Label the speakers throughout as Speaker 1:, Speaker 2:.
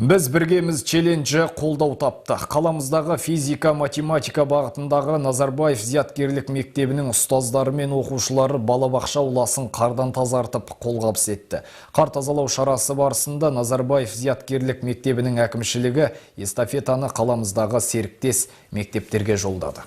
Speaker 1: Біз біргеміз челленджі қолдау тапты. Қаламыздағы физика-математика бағытындағы Назарбаев зияткерлік мектебінің ұстаздары мен оқушылары балабақша ауласын қардан тазартып қолғабыс етті. Қар тазалау шарасы барысында Назарбаев зияткерлік мектебінің әкімшілігі эстафетаны қаламыздағы серіктес мектептерге жолдады.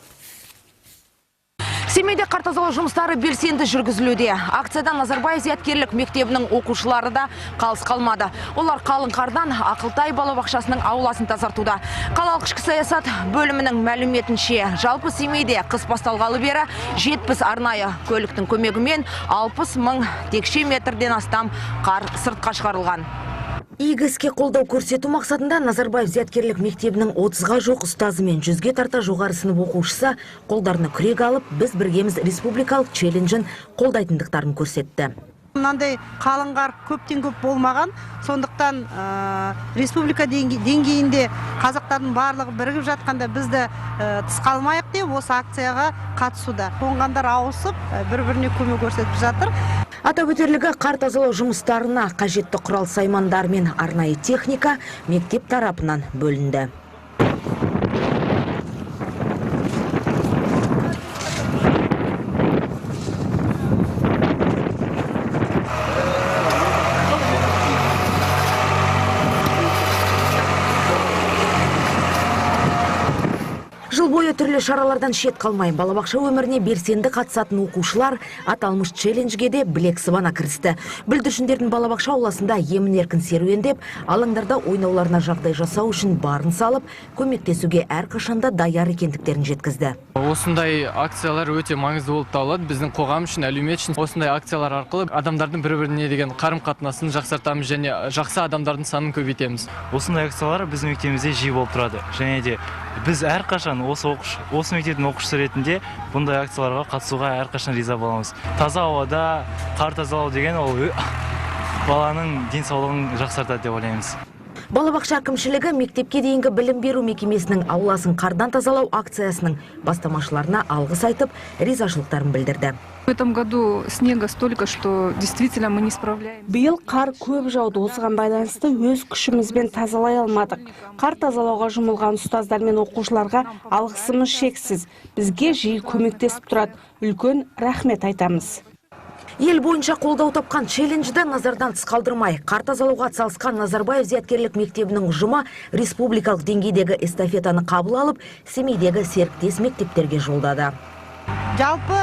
Speaker 2: Семейде қар тазалау жұмыстары белсенді жүргізілуде. Акцияда Назарбаев зияткерлік мектебінің оқушылары да қалыс қалмады. Олар қалың қардан Ақылтай балабақшасының ауласын тазартуда. Қалалық ішкі саясат бөлімінің мәліметінше, жалпы Семейде қыс басталғалы бері 70 арнайы көліктің көмегімен 60 мың текше метрден астам қар сыртқа шығарылған. Игі іске қолдау көрсету мақсатында Назарбаев зияткерлік мектебінің 30-ға жоқ ұстазы мен 100-ге тарта жоғары сынып оқушысы қолдарына күрек алып, біз біргеміз республикалық челленджін қолдайтындықтарын көрсетті.
Speaker 3: Мынандай қалың қар көптен көп болмаған, сондықтан республика деңгейінде қазақтардың барлығы бірігіп жатқанда бізді тыс қалмайық деп осы акцияға қатысуда. Қонғандар ауысып, бір-біріне көмек көрсетіп жатыр.
Speaker 2: Атап өтерлігі, қар тазалау жұмыстарына қажетті құрал саймандар мен арнайы техника мектеп тарапынан бөлінді. Жыл бойы түрлі шаралардан шет қалмай, балабақша өміріне белсенді қатысатын оқушылар аталмыш челленджге де білек сыбана кірісті. Бүлдіршіндердің балабақша ауласында емін-еркін серуендеп, алаңдарда ойнауларына жағдай жасау үшін барын салып, көмектесуге әрқашанда даяр екендіктерін жеткізді.
Speaker 4: Осындай акциялар өте маңызды болып табылады. Біздің қоғам үшін, әлеумет үшін осындай акциялар арқылы адамдардың бір-біріне деген қарым-қатынасын жақсартамыз және жақсы адамдардың санын көбейтеміз.
Speaker 5: Осындай акциялар біздің мектебімізде жиі болып тұрады. Және де біз әрқашан осы мектептің оқушысы ретінде бұндай акцияларға қатысуға әрқашан риза боламыз. Таза ауада қар тазалау деген ол баланың денсаулығын жақсартады деп ойлаймыз.
Speaker 2: Балабақша әкімшілігі мектепке дейінгі білім беру мекемесінің ауласын қардан тазалау акциясының бастамашыларына алғыс айтып, ризашылықтарын білдірді.
Speaker 6: В этом году снега столько, что действительно мы не справляемся.
Speaker 7: Биыл қар көп жауды, осыған байланысты өз күшімізбен тазалай алмадық. Қар тазалауға жұмылған ұстаздар мен оқушыларға алғысымыз шексіз. Бізге жиі көмектесіп тұрады. Үлкен рахмет айтамыз.
Speaker 2: Ел бойынша қолдау тапқан челленджді назардан тыс қалдырмай, қар тазалауға атсалысқан Назарбаев зияткерлік мектебінің ұжымы республикалық деңгейдегі эстафетаны қабыл алып, Семейдегі серіктес мектептерге жолдады.
Speaker 3: Жалпы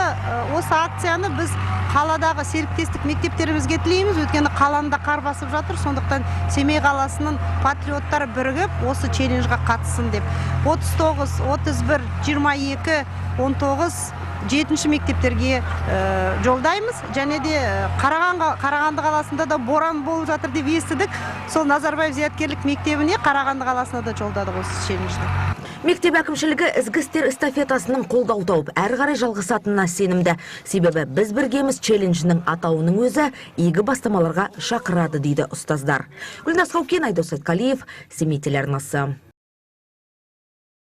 Speaker 3: осы акцияны біз қаладағы серіктестік мектептерімізге тілейміз, өйткені қаланы да қар басып жатыр, сондықтан Семей қаласының патриоттары бірігіп осы челленджға қатысын деп. 39, 31, 22, 19 7-ші мектептерге жолдаймыз. Және де Қарағанды қаласында да боран болып жатыр деп естідік. Сол Назарбаев зияткерлік мектебіне Қарағанды қаласына да жолдадық осы челленджді.
Speaker 2: Мектеп әкімшілігі ізгі істер эстафетасының қолдау тауып, әрі қарай жалғасатынына сенімді. Себебі біз біргеміз челленджінің атауының өзі игі бастамаларға шақырады дейді ұстаздар. Гүлназ Қаукен, Айдос Айтқалиев, Семей телеарнасы.